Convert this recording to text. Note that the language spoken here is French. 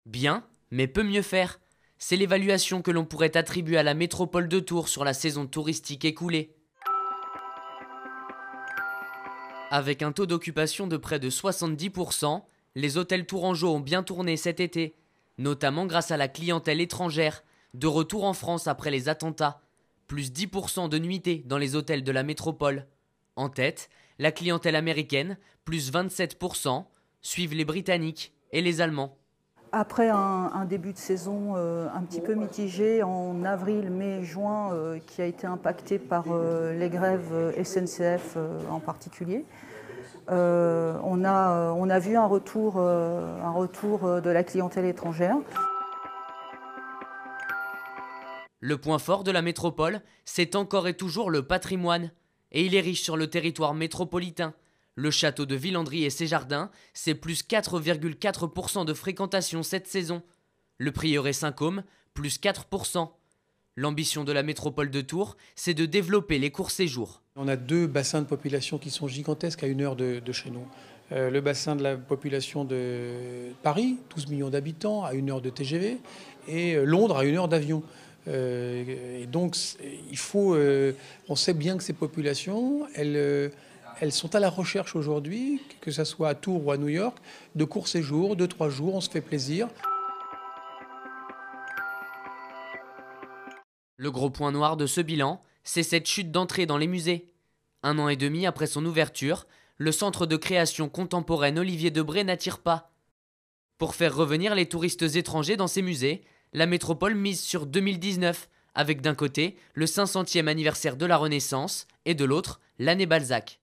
Bien, mais peut mieux faire. C'est l'évaluation que l'on pourrait attribuer à la métropole de Tours sur la saison touristique écoulée. Avec un taux d'occupation de près de 70%, les hôtels tourangeaux ont bien tourné cet été, notamment grâce à la clientèle étrangère, de retour en France après les attentats, plus 10% de nuitées dans les hôtels de la métropole. En tête, la clientèle américaine, plus 27%, suivent les Britanniques et les Allemands. Après un début de saison un petit peu mitigé en avril, mai, juin, qui a été impacté par les grèves SNCF en particulier, on a vu un retour de la clientèle étrangère. Le point fort de la métropole, c'est encore et toujours le patrimoine. Et il est riche sur le territoire métropolitain. Le château de Villandry et ses jardins, c'est plus 4,4% de fréquentation cette saison. Le prieuré Saint-Côme, plus 4%. L'ambition de la métropole de Tours, c'est de développer les courts séjours. On a deux bassins de population qui sont gigantesques à 1 heure de chez nous. Le bassin de la population de Paris, 12 millions d'habitants, à 1 heure de TGV, et Londres à 1 heure d'avion. Et donc, on sait bien que ces populations, elles sont à la recherche aujourd'hui, que ce soit à Tours ou à New York, de courts séjours, de 3 jours, on se fait plaisir. Le gros point noir de ce bilan, c'est cette chute d'entrée dans les musées. 1 an et demi après son ouverture, le centre de création contemporaine Olivier Debré n'attire pas. Pour faire revenir les touristes étrangers dans ces musées, la métropole mise sur 2019, avec d'un côté le 500e anniversaire de la Renaissance et de l'autre l'année Balzac.